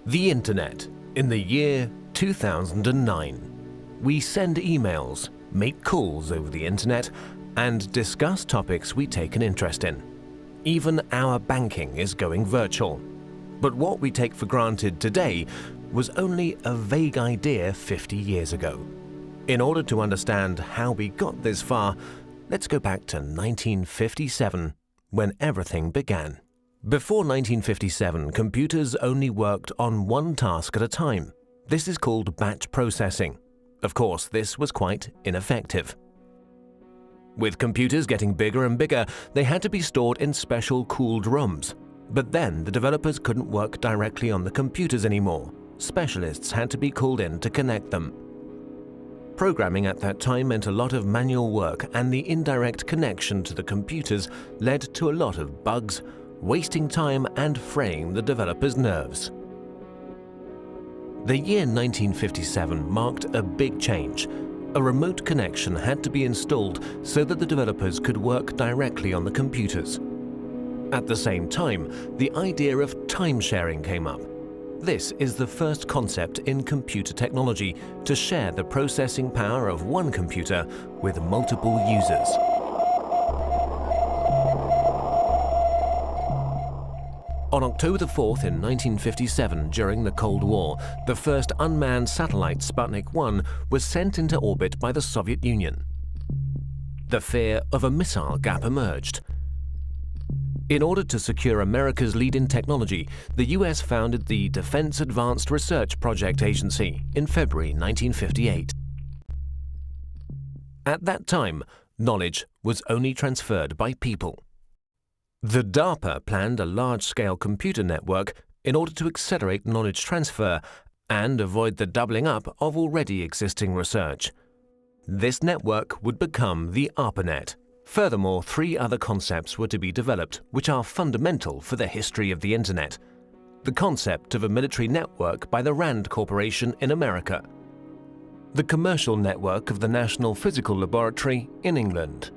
The Internet in the year 2009. We send emails, make calls over the Internet, and discuss topics we take an interest in. Even our banking is going virtual. But what we take for granted today was only a vague idea 50 years ago. In order to understand how we got this far, let's go back to 1957, when everything began. Before 1957, computers only worked on one task at a time. This is called batch processing. Of course, this was quite ineffective. With computers getting bigger and bigger, they had to be stored in special cooled rooms. But then the developers couldn't work directly on the computers anymore. Specialists had to be called in to connect them. Programming at that time meant a lot of manual work, and the indirect connection to the computers led to a lot of bugs, wasting time and fraying the developers' nerves. The year 1957 marked a big change. A remote connection had to be installed so that the developers could work directly on the computers. At the same time, the idea of time sharing came up. This is the first concept in computer technology to share the processing power of one computer with multiple users. On October 4th in 1957, during the Cold War, the first unmanned satellite Sputnik 1 was sent into orbit by the Soviet Union. The fear of a missile gap emerged. In order to secure America's lead in technology, the US founded the Defense Advanced Research Project Agency in February 1958. At that time, knowledge was only transferred by people. The DARPA planned a large-scale computer network in order to accelerate knowledge transfer and avoid the doubling up of already existing research. This network would become the ARPANET. Furthermore, 3 other concepts were to be developed, which are fundamental for the history of the Internet. The concept of a military network by the RAND Corporation in America. The commercial network of the National Physical Laboratory in England.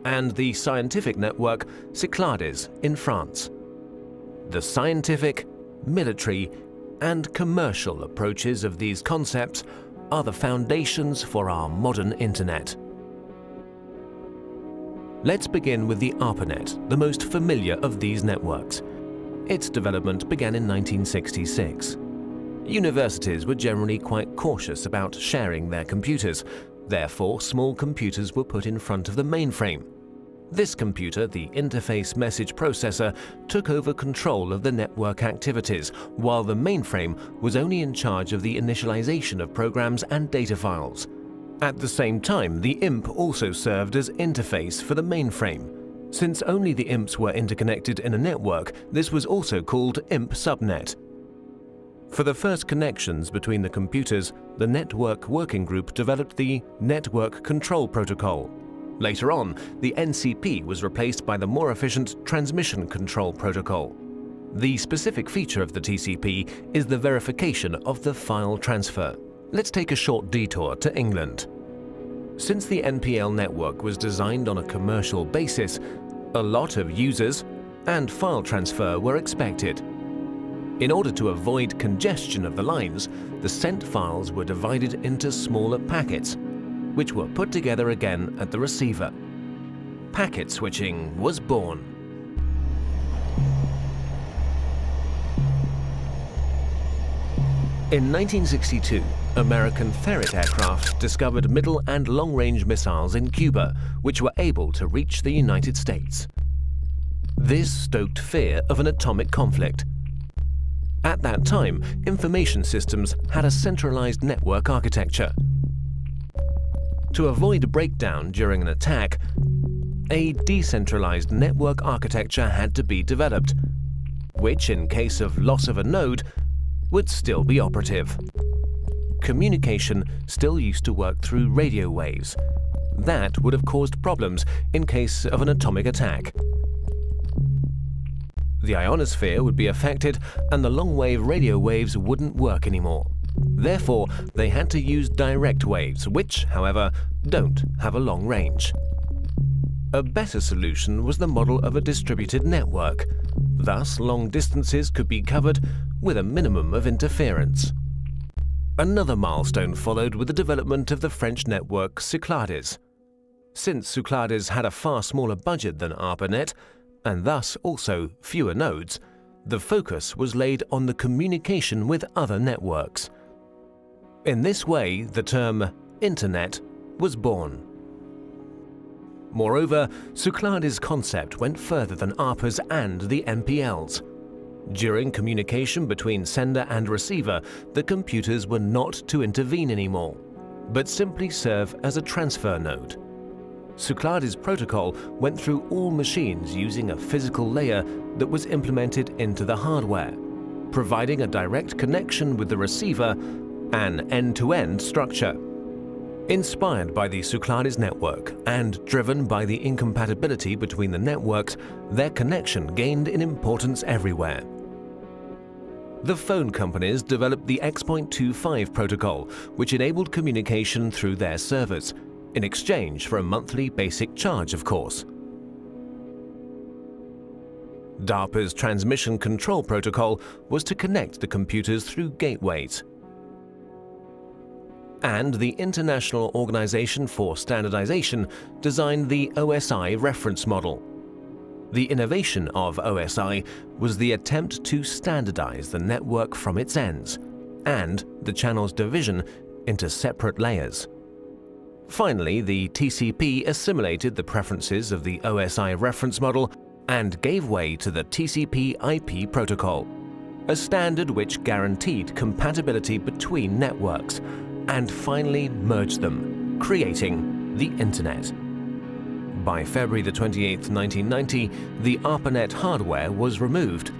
And the scientific network Cyclades in France. The scientific, military, and commercial approaches of these concepts are the foundations for our modern Internet. Let's begin with the ARPANET, the most familiar of these networks. Its development began in 1966. Universities were generally quite cautious about sharing their computers. Therefore, small computers were put in front of the mainframe. This computer, the Interface Message Processor, took over control of the network activities, while the mainframe was only in charge of the initialization of programs and data files. At the same time, the IMP also served as interface for the mainframe. Since only the IMPs were interconnected in a network, this was also called IMP subnet. For the first connections between the computers, the Network Working Group developed the Network Control Protocol. Later on, the NCP was replaced by the more efficient Transmission Control Protocol. The specific feature of the TCP is the verification of the file transfer. Let's take a short detour to England. Since the NPL network was designed on a commercial basis, a lot of users and file transfer were expected. In order to avoid congestion of the lines, the sent files were divided into smaller packets, which were put together again at the receiver. Packet switching was born. In 1962, American Ferret aircraft discovered middle and long-range missiles in Cuba, which were able to reach the United States. This stoked fear of an atomic conflict. At that time, information systems had a centralized network architecture. To avoid a breakdown during an attack, a decentralized network architecture had to be developed, which, in case of loss of a node, would still be operative. Communication still used to work through radio waves. That would have caused problems in case of an atomic attack. The ionosphere would be affected and the long-wave radio waves wouldn't work anymore. Therefore, they had to use direct waves, which, however, don't have a long range. A better solution was the model of a distributed network. Thus, long distances could be covered with a minimum of interference. Another milestone followed with the development of the French network Cyclades. Since Cyclades had a far smaller budget than ARPANET, and thus also fewer nodes, the focus was laid on the communication with other networks. In this way, the term Internet was born. Moreover, Cyclades' concept went further than ARPA's and the MPL's. During communication between sender and receiver, the computers were not to intervene anymore, but simply serve as a transfer node. Cyclades' protocol went through all machines using a physical layer that was implemented into the hardware, providing a direct connection with the receiver, an end-to-end structure. Inspired by the Cyclades network and driven by the incompatibility between the networks, their connection gained in importance everywhere. The phone companies developed the X.25 protocol, which enabled communication through their servers, in exchange for a monthly basic charge, of course. DARPA's transmission control protocol was to connect the computers through gateways. And the International Organization for Standardization designed the OSI reference model. The innovation of OSI was the attempt to standardize the network from its ends, and the channel's division into separate layers. Finally, the TCP assimilated the preferences of the OSI reference model and gave way to the TCP/IP protocol, a standard which guaranteed compatibility between networks, and finally merged them, creating the Internet. By February 28, 1990, the ARPANET hardware was removed,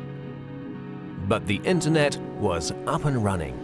but the Internet was up and running.